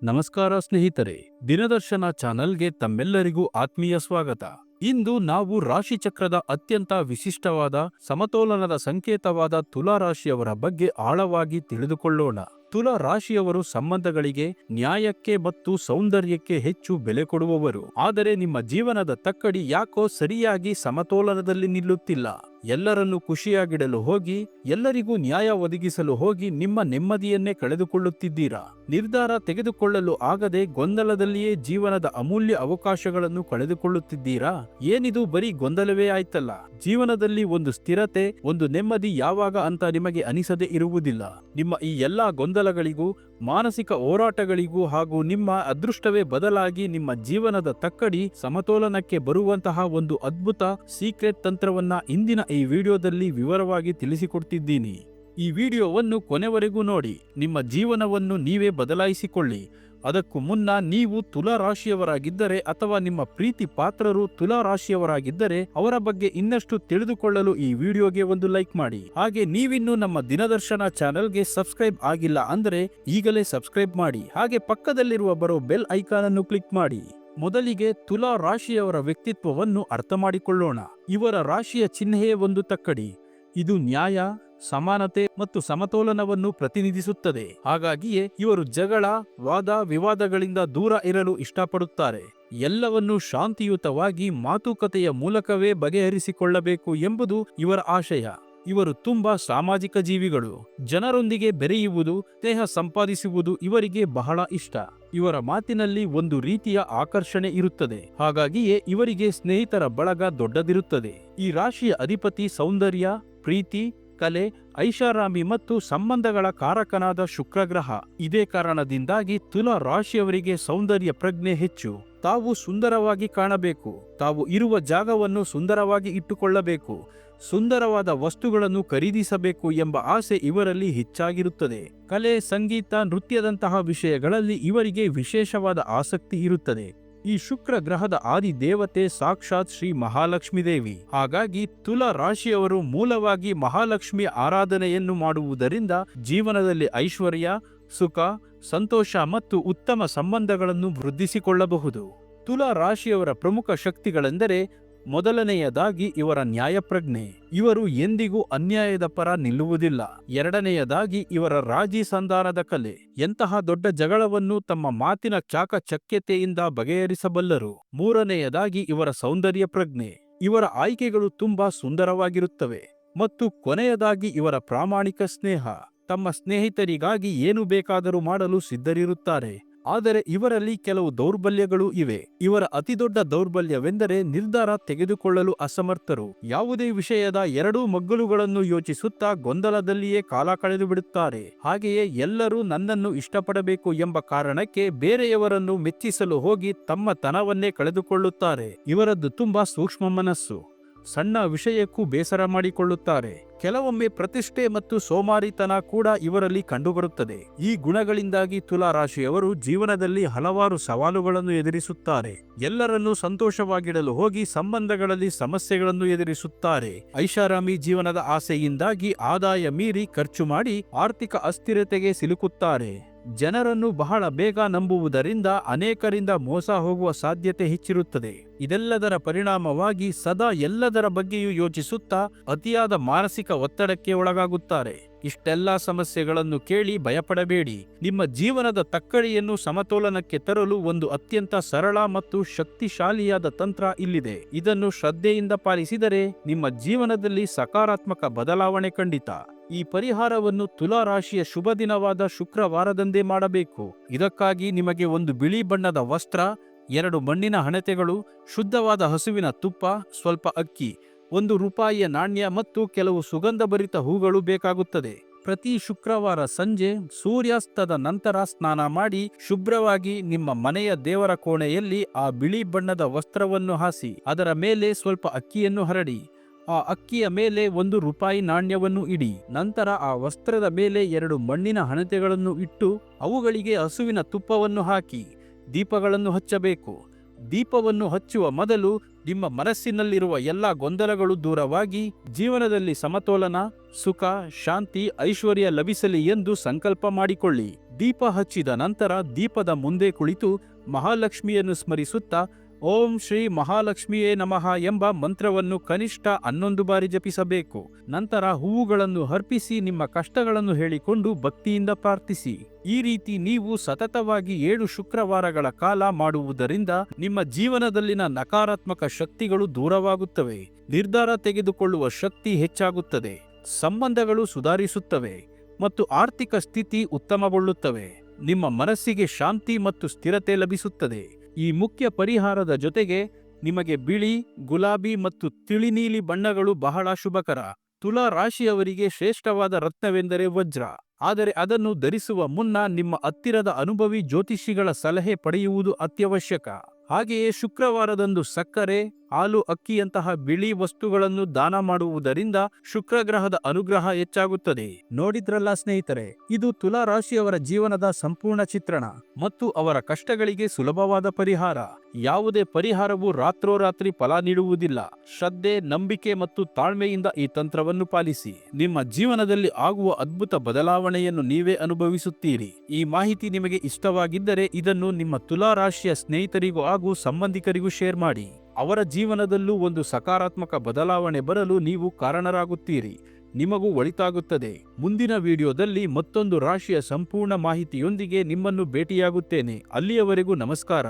ನಮಸ್ಕಾರ ಸ್ನೇಹಿತರೆ, ದಿನದರ್ಶನ ಚಾನಲ್ಗೆ ತಮ್ಮೆಲ್ಲರಿಗೂ ಆತ್ಮೀಯ ಸ್ವಾಗತ. ಇಂದು ನಾವು ರಾಶಿಚಕ್ರದ ಅತ್ಯಂತ ವಿಶಿಷ್ಟವಾದ ಸಮತೋಲನದ ಸಂಕೇತವಾದ ತುಲಾ ರಾಶಿಯವರ ಬಗ್ಗೆ ಆಳವಾಗಿ ತಿಳಿದುಕೊಳ್ಳೋಣ. ತುಲಾ ರಾಶಿಯವರು ಸಂಬಂಧಗಳಿಗೆ, ನ್ಯಾಯಕ್ಕೆ ಮತ್ತು ಸೌಂದರ್ಯಕ್ಕೆ ಹೆಚ್ಚು ಬೆಲೆ ಕೊಡುವವರು. ಆದರೆ ನಿಮ್ಮ ಜೀವನದ ತಕ್ಕಡಿ ಯಾಕೋ ಸರಿಯಾಗಿ ಸಮತೋಲನದಲ್ಲಿ ನಿಲ್ಲುತ್ತಿಲ್ಲ. ಎಲ್ಲರನ್ನೂ ಖುಷಿಯಾಗಿಡಲು ಹೋಗಿ, ಎಲ್ಲರಿಗೂ ನ್ಯಾಯ ಒದಗಿಸಲು ಹೋಗಿ ನಿಮ್ಮ ನೆಮ್ಮದಿಯನ್ನೇ ಕಳೆದುಕೊಳ್ಳುತ್ತಿದ್ದೀರಾ. ನಿರ್ಧಾರ ತೆಗೆದುಕೊಳ್ಳಲು ಆಗದೆ ಗೊಂದಲದಲ್ಲಿಯೇ ಜೀವನದ ಅಮೂಲ್ಯ ಅವಕಾಶಗಳನ್ನು ಕಳೆದುಕೊಳ್ಳುತ್ತಿದ್ದೀರಾ. ಏನಿದು ಬರೀ ಗೊಂದಲವೇ ಆಯ್ತಲ್ಲ. ಜೀವನದಲ್ಲಿ ಒಂದು ಸ್ಥಿರತೆ, ಒಂದು ನೆಮ್ಮದಿ ಯಾವಾಗ ಅಂತ ನಿಮಗೆ ಅನಿಸದೆ ಇರುವುದಿಲ್ಲ. ನಿಮ್ಮ ಈ ಎಲ್ಲಾ ಗೊಂದಲಗಳಿಗೂ, ಮಾನಸಿಕ ಹೋರಾಟಗಳಿಗೂ ಹಾಗೂ ನಿಮ್ಮ ಅದೃಷ್ಟವೇ ಬದಲಾಗಿ ನಿಮ್ಮ ಜೀವನದ ತಕ್ಕಡಿ ಸಮತೋಲನಕ್ಕೆ ಬರುವಂತಹ ಒಂದು ಅದ್ಭುತ ಸೀಕ್ರೆಟ್ ತಂತ್ರವನ್ನ ಇಂದಿನ ಈ ವಿಡಿಯೋದಲ್ಲಿ ವಿವರವಾಗಿ ತಿಳಿಸಿಕೊಡ್ತಿದ್ದೀನಿ. ಈ ವಿಡಿಯೋವನ್ನು ಕೊನೆವರೆಗೂ ನೋಡಿ, ನಿಮ್ಮ ಜೀವನವನ್ನು ನೀವೇ ಬದಲಾಯಿಸಿಕೊಳ್ಳಿ. ಅದಕ್ಕೂ ಮುನ್ನ ನೀವು ತುಲಾ ರಾಶಿಯವರಾಗಿದ್ದರೆ ಅಥವಾ ನಿಮ್ಮ ಪ್ರೀತಿ ಪಾತ್ರರು ತುಲಾ ರಾಶಿಯವರಾಗಿದ್ದರೆ ಅವರ ಬಗ್ಗೆ ಇನ್ನಷ್ಟು ತಿಳಿದುಕೊಳ್ಳಲು ಈ ವಿಡಿಯೋಗೆ ಒಂದು ಲೈಕ್ ಮಾಡಿ. ಹಾಗೆ ನೀವಿನ್ನೂ ನಮ್ಮ ದಿನದರ್ಶನ ಚಾನೆಲ್ಗೆ ಸಬ್ಸ್ಕ್ರೈಬ್ ಆಗಿಲ್ಲ ಅಂದರೆ ಈಗಲೇ ಸಬ್ಸ್ಕ್ರೈಬ್ ಮಾಡಿ. ಹಾಗೆ ಪಕ್ಕದಲ್ಲಿರುವ ಬರೋ ಬೆಲ್ ಐಕಾನ್ ಅನ್ನು ಕ್ಲಿಕ್ ಮಾಡಿ. ಮೊದಲಿಗೆ ತುಲಾ ರಾಶಿಯವರ ವ್ಯಕ್ತಿತ್ವವನ್ನು ಅರ್ಥ ಮಾಡಿಕೊಳ್ಳೋಣ. ಇವರ ರಾಶಿಯ ಚಿಹ್ನೆಯೇ ಒಂದು ತಕ್ಕಡಿ. ಇದು ನ್ಯಾಯ, ಸಮಾನತೆ ಮತ್ತು ಸಮತೋಲನವನ್ನು ಪ್ರತಿನಿಧಿಸುತ್ತದೆ. ಹಾಗಾಗಿಯೇ ಇವರು ಜಗಳ, ವಾದ ವಿವಾದಗಳಿಂದ ದೂರ ಇರಲು ಇಷ್ಟಪಡುತ್ತಾರೆ. ಎಲ್ಲವನ್ನೂ ಶಾಂತಿಯುತವಾಗಿ ಮಾತುಕತೆಯ ಮೂಲಕವೇ ಬಗೆಹರಿಸಿಕೊಳ್ಳಬೇಕು ಎಂಬುದು ಇವರ ಆಶಯ. ಇವರು ತುಂಬಾ ಸಾಮಾಜಿಕ ಜೀವಿಗಳು. ಜನರೊಂದಿಗೆ ಬೆರೆಯುವುದು, ಸ್ನೇಹ ಸಂಪಾದಿಸುವುದು ಇವರಿಗೆ ಬಹಳ ಇಷ್ಟ. ಇವರ ಮಾತಿನಲ್ಲಿ ಒಂದು ರೀತಿಯ ಆಕರ್ಷಣೆ ಇರುತ್ತದೆ. ಹಾಗಾಗಿಯೇ ಇವರಿಗೆ ಸ್ನೇಹಿತರ ಬಳಗ ದೊಡ್ಡದಿರುತ್ತದೆ. ಈ ರಾಶಿಯ ಅಧಿಪತಿ ಸೌಂದರ್ಯ, ಪ್ರೀತಿ, ಕಲೆ, ಐಷಾರಾಮಿ ಮತ್ತು ಸಂಬಂಧಗಳ ಕಾರಕನಾದ ಶುಕ್ರಗ್ರಹ. ಇದೇ ಕಾರಣದಿಂದಾಗಿ ತುಲಾ ರಾಶಿಯವರಿಗೆ ಸೌಂದರ್ಯ ಪ್ರಜ್ಞೆ ಹೆಚ್ಚು. ತಾವು ಸುಂದರವಾಗಿ ಕಾಣಬೇಕು, ತಾವು ಇರುವ ಜಾಗವನ್ನು ಸುಂದರವಾಗಿ ಇಟ್ಟುಕೊಳ್ಳಬೇಕು, ಸುಂದರವಾದ ವಸ್ತುಗಳನ್ನು ಖರೀದಿಸಬೇಕು ಎಂಬ ಆಸೆ ಇವರಲ್ಲಿ ಹೆಚ್ಚಾಗಿರುತ್ತದೆ. ಕಲೆ, ಸಂಗೀತ, ನೃತ್ಯದಂತಹ ವಿಷಯಗಳಲ್ಲಿ ಇವರಿಗೆ ವಿಶೇಷವಾದ ಆಸಕ್ತಿ ಇರುತ್ತದೆ. ಈ ಶುಕ್ರ ಗ್ರಹದ ಆದಿ ದೇವತೆ ಸಾಕ್ಷಾತ್ ಶ್ರೀ ಮಹಾಲಕ್ಷ್ಮೀ ದೇವಿ. ಹಾಗಾಗಿ ತುಲಾ ರಾಶಿಯವರು ಮೂಲವಾಗಿ ಮಹಾಲಕ್ಷ್ಮಿ ಆರಾಧನೆಯನ್ನು ಮಾಡುವುದರಿಂದ ಜೀವನದಲ್ಲಿ ಐಶ್ವರ್ಯ, ಸುಖ, ಸಂತೋಷ ಮತ್ತು ಉತ್ತಮ ಸಂಬಂಧಗಳನ್ನು ವೃದ್ಧಿಸಿಕೊಳ್ಳಬಹುದು. ತುಲಾ ರಾಶಿಯವರ ಪ್ರಮುಖ ಶಕ್ತಿಗಳೆಂದರೆ ಮೊದಲನೆಯದಾಗಿ ಇವರ ನ್ಯಾಯಪ್ರಜ್ಞೆ. ಇವರು ಎಂದಿಗೂ ಅನ್ಯಾಯದ ಪರ ನಿಲ್ಲುವುದಿಲ್ಲ. ಎರಡನೆಯದಾಗಿ ಇವರ ರಾಜಿ ಸಂಧಾನದ ಕಲೆ. ಎಂತಹ ದೊಡ್ಡ ಜಗಳವನ್ನು ತಮ್ಮ ಮಾತಿನ ಚಾಕಚಕ್ಯತೆಯಿಂದ ಬಗೆಹರಿಸಬಲ್ಲರು. ಮೂರನೆಯದಾಗಿ ಇವರ ಸೌಂದರ್ಯ ಪ್ರಜ್ಞೆ. ಇವರ ಆಯ್ಕೆಗಳು ತುಂಬಾ ಸುಂದರವಾಗಿರುತ್ತವೆ. ಮತ್ತು ಕೊನೆಯದಾಗಿ ಇವರ ಪ್ರಾಮಾಣಿಕ ಸ್ನೇಹ. ತಮ್ಮ ಸ್ನೇಹಿತರಿಗಾಗಿ ಏನು ಬೇಕಾದರೂ ಮಾಡಲು ಸಿದ್ಧರಿರುತ್ತಾರೆ. ಆದರೆ ಇವರಲ್ಲಿ ಕೆಲವು ದೌರ್ಬಲ್ಯಗಳು ಇವೆ. ಇವರ ಅತಿದೊಡ್ಡ ದೌರ್ಬಲ್ಯವೆಂದರೆ ನಿರ್ಧಾರ ತೆಗೆದುಕೊಳ್ಳಲು ಅಸಮರ್ಥರು. ಯಾವುದೇ ವಿಷಯದ ಎರಡೂ ಮಗ್ಗಲುಗಳನ್ನು ಯೋಚಿಸುತ್ತಾ ಗೊಂದಲದಲ್ಲಿಯೇ ಕಾಲ ಕಳೆದು ಬಿಡುತ್ತಾರೆ. ಹಾಗೆಯೇ ಎಲ್ಲರೂ ನನ್ನನ್ನು ಇಷ್ಟಪಡಬೇಕು ಎಂಬ ಕಾರಣಕ್ಕೆ ಬೇರೆಯವರನ್ನು ಮೆಚ್ಚಿಸಲು ಹೋಗಿ ತಮ್ಮ ತನವನ್ನೇ ಕಳೆದುಕೊಳ್ಳುತ್ತಾರೆ. ಇವರದ್ದು ತುಂಬಾ ಸೂಕ್ಷ್ಮ ಮನಸ್ಸು. ಸಣ್ಣ ವಿಷಯಕ್ಕೂ ಬೇಸರ ಮಾಡಿಕೊಳ್ಳುತ್ತಾರೆ. ಕೆಲವೊಮ್ಮೆ ಪ್ರತಿಷ್ಠೆ ಮತ್ತು ಸೋಮಾರಿತನ ಕೂಡ ಇವರಲ್ಲಿ ಕಂಡುಬರುತ್ತದೆ. ಈ ಗುಣಗಳಿಂದಾಗಿ ತುಲಾ ರಾಶಿಯವರು ಜೀವನದಲ್ಲಿ ಹಲವಾರು ಸವಾಲುಗಳನ್ನು ಎದುರಿಸುತ್ತಾರೆ. ಎಲ್ಲರನ್ನೂ ಸಂತೋಷವಾಗಿಡಲು ಹೋಗಿ ಸಂಬಂಧಗಳಲ್ಲಿ ಸಮಸ್ಯೆಗಳನ್ನು ಎದುರಿಸುತ್ತಾರೆ. ಐಷಾರಾಮಿ ಜೀವನದ ಆಸೆಯಿಂದಾಗಿ ಆದಾಯ ಮೀರಿ ಖರ್ಚು ಮಾಡಿ ಆರ್ಥಿಕ ಅಸ್ಥಿರತೆಗೆ ಸಿಲುಕುತ್ತಾರೆ. ಜನರನ್ನು ಬಹಳ ಬೇಗ ನಂಬುವುದರಿಂದ ಅನೇಕರಿಂದ ಮೋಸ ಹೋಗುವ ಸಾಧ್ಯತೆ ಹೆಚ್ಚಿರುತ್ತದೆ. ಇದೆಲ್ಲದರ ಪರಿಣಾಮವಾಗಿ ಸದಾ ಎಲ್ಲದರ ಬಗ್ಗೆಯೂ ಯೋಚಿಸುತ್ತಾ ಅತಿಯಾದ ಮಾನಸಿಕ ಒತ್ತಡಕ್ಕೆ ಒಳಗಾಗುತ್ತಾರೆ. ಇಷ್ಟೆಲ್ಲಾ ಸಮಸ್ಯೆಗಳನ್ನು ಕೇಳಿ ಭಯಪಡಬೇಡಿ. ನಿಮ್ಮ ಜೀವನದ ತಕ್ಕಡಿಯನ್ನು ಸಮತೋಲನಕ್ಕೆ ತರಲು ಒಂದು ಅತ್ಯಂತ ಸರಳ ಮತ್ತು ಶಕ್ತಿಶಾಲಿಯಾದ ತಂತ್ರ ಇಲ್ಲಿದೆ. ಇದನ್ನು ಶ್ರದ್ಧೆಯಿಂದ ಪಾಲಿಸಿದರೆ ನಿಮ್ಮ ಜೀವನದಲ್ಲಿ ಸಕಾರಾತ್ಮಕ ಬದಲಾವಣೆ ಖಂಡಿತ. ಈ ಪರಿಹಾರವನ್ನು ತುಲಾ ರಾಶಿಯ ಶುಭ ದಿನವಾದ ಶುಕ್ರವಾರದಂದೇ ಮಾಡಬೇಕು. ಇದಕ್ಕಾಗಿ ನಿಮಗೆ ಒಂದು ಬಿಳಿ ಬಣ್ಣದ ವಸ್ತ್ರ, 2 ಮಣ್ಣಿನ ಹಣತೆಗಳು, ಶುದ್ಧವಾದ ಹಸುವಿನ ತುಪ್ಪ, ಸ್ವಲ್ಪ ಅಕ್ಕಿ, 1 ರೂಪಾಯಿಯ ನಾಣ್ಯ ಮತ್ತು ಕೆಲವು ಸುಗಂಧಭರಿತ ಹೂಗಳು ಬೇಕಾಗುತ್ತದೆ. ಪ್ರತಿ ಶುಕ್ರವಾರ ಸಂಜೆ ಸೂರ್ಯಾಸ್ತದ ನಂತರ ಸ್ನಾನ ಮಾಡಿ ಶುಭ್ರವಾಗಿ ನಿಮ್ಮ ಮನೆಯ ದೇವರ ಕೋಣೆಯಲ್ಲಿ ಆ ಬಿಳಿ ಬಣ್ಣದ ವಸ್ತ್ರವನ್ನು ಹಾಸಿ ಅದರ ಮೇಲೆ ಸ್ವಲ್ಪ ಅಕ್ಕಿಯನ್ನು ಹರಡಿ ಆ ಅಕ್ಕಿಯ ಮೇಲೆ 1 ರೂಪಾಯಿ ನಾಣ್ಯವನ್ನು ಇಡಿ. ನಂತರ ಆ ವಸ್ತ್ರದ ಮೇಲೆ 2 ಮಣ್ಣಿನ ಹಣತೆಗಳನ್ನು ಇಟ್ಟು ಅವುಗಳಿಗೆ ಹಸುವಿನ ತುಪ್ಪವನ್ನು ಹಾಕಿ ದೀಪಗಳನ್ನು ಹಚ್ಚಬೇಕು. ದೀಪವನ್ನು ಹಚ್ಚುವ ಮೊದಲು ನಿಮ್ಮ ಮನಸ್ಸಿನಲ್ಲಿರುವ ಎಲ್ಲ ಗೊಂದಲಗಳು ದೂರವಾಗಿ ಜೀವನದಲ್ಲಿ ಸಮತೋಲನ, ಸುಖ, ಶಾಂತಿ, ಐಶ್ವರ್ಯ ಲಭಿಸಲಿ ಎಂದು ಸಂಕಲ್ಪ ಮಾಡಿಕೊಳ್ಳಿ. ದೀಪ ಹಚ್ಚಿದ ನಂತರ ದೀಪದ ಮುಂದೆ ಕುಳಿತು ಮಹಾಲಕ್ಷ್ಮಿಯನ್ನು ಸ್ಮರಿಸುತ್ತಾ ಓಂ ಶ್ರೀ ಮಹಾಲಕ್ಷ್ಮಿಯೇ ನಮಃ ಎಂಬ ಮಂತ್ರವನ್ನು ಕನಿಷ್ಠ 11 ಬಾರಿ ಜಪಿಸಬೇಕು. ನಂತರ ಹೂವುಗಳನ್ನು ಅರ್ಪಿಸಿ ನಿಮ್ಮ ಕಷ್ಟಗಳನ್ನು ಹೇಳಿಕೊಂಡು ಭಕ್ತಿಯಿಂದ ಪ್ರಾರ್ಥಿಸಿ. ಈ ರೀತಿ ನೀವು ಸತತವಾಗಿ 7 ಶುಕ್ರವಾರಗಳ ಕಾಲ ಮಾಡುವುದರಿಂದ ನಿಮ್ಮ ಜೀವನದಲ್ಲಿನ ನಕಾರಾತ್ಮಕ ಶಕ್ತಿಗಳು ದೂರವಾಗುತ್ತವೆ, ನಿರ್ಧಾರ ತೆಗೆದುಕೊಳ್ಳುವ ಶಕ್ತಿ ಹೆಚ್ಚಾಗುತ್ತದೆ, ಸಂಬಂಧಗಳು ಸುಧಾರಿಸುತ್ತವೆ ಮತ್ತು ಆರ್ಥಿಕ ಸ್ಥಿತಿ ಉತ್ತಮಗೊಳ್ಳುತ್ತವೆ. ನಿಮ್ಮ ಮನಸ್ಸಿಗೆ ಶಾಂತಿ ಮತ್ತು ಸ್ಥಿರತೆ ಲಭಿಸುತ್ತದೆ. ಈ ಮುಖ್ಯ ಪರಿಹಾರದ ಜೊತೆಗೆ ನಿಮಗೆ ಬಿಳಿ, ಗುಲಾಬಿ ಮತ್ತು ತಿಳಿನೀಲಿ ಬಣ್ಣಗಳು ಬಹಳ ಶುಭಕರ. ತುಲಾ ರಾಶಿಯವರಿಗೆ ಶ್ರೇಷ್ಠವಾದ ರತ್ನವೆಂದರೆ ವಜ್ರ. ಆದರೆ ಅದನ್ನು ಧರಿಸುವ ಮುನ್ನ ನಿಮ್ಮ ಹತ್ತಿರದ ಅನುಭವಿ ಜ್ಯೋತಿಷಿಗಳ ಸಲಹೆ ಪಡೆಯುವುದು ಅತ್ಯವಶ್ಯಕ. ಹಾಗೆಯೇ ಶುಕ್ರವಾರದಂದು ಸಕ್ಕರೆ, ಹಾಲು, ಅಕ್ಕಿಯಂತಹ ಬಿಳಿ ವಸ್ತುಗಳನ್ನು ದಾನ ಮಾಡುವುದರಿಂದ ಶುಕ್ರಗ್ರಹದ ಅನುಗ್ರಹ ಹೆಚ್ಚಾಗುತ್ತದೆ. ನೋಡಿದ್ರಲ್ಲ ಸ್ನೇಹಿತರೆ, ಇದು ತುಲಾ ರಾಶಿಯವರ ಜೀವನದ ಸಂಪೂರ್ಣ ಚಿತ್ರಣ ಮತ್ತು ಅವರ ಕಷ್ಟಗಳಿಗೆ ಸುಲಭವಾದ ಪರಿಹಾರ. ಯಾವುದೇ ಪರಿಹಾರವು ರಾತ್ರೋರಾತ್ರಿ ಫಲ ನೀಡುವುದಿಲ್ಲ. ಶ್ರದ್ಧೆ, ನಂಬಿಕೆ ಮತ್ತು ತಾಳ್ಮೆಯಿಂದ ಈ ತಂತ್ರವನ್ನು ಪಾಲಿಸಿ. ನಿಮ್ಮ ಜೀವನದಲ್ಲಿ ಆಗುವ ಅದ್ಭುತ ಬದಲಾವಣೆಯನ್ನು ನೀವೇ ಅನುಭವಿಸುತ್ತೀರಿ. ಈ ಮಾಹಿತಿ ನಿಮಗೆ ಇಷ್ಟವಾಗಿದ್ದರೆ ಇದನ್ನು ನಿಮ್ಮ ತುಲಾ ರಾಶಿಯ ಸ್ನೇಹಿತರಿಗೂ ಹಾಗೂ ಸಂಬಂಧಿಕರಿಗೂ ಶೇರ್ ಮಾಡಿ. ಅವರ ಜೀವನದಲ್ಲೂ ಒಂದು ಸಕಾರಾತ್ಮಕ ಬದಲಾವಣೆ ಬರಲು ನೀವು ಕಾರಣರಾಗುತ್ತೀರಿ. ನಿಮಗೂ ಒಳಿತಾಗುತ್ತದೆ. ಮುಂದಿನ ವಿಡಿಯೋದಲ್ಲಿ ಮತ್ತೊಂದು ರಾಶಿಯ ಸಂಪೂರ್ಣ ಮಾಹಿತಿಯೊಂದಿಗೆ ನಿಮ್ಮನ್ನು ಭೇಟಿಯಾಗುತ್ತೇನೆ. ಅಲ್ಲಿಯವರೆಗೂ ನಮಸ್ಕಾರ.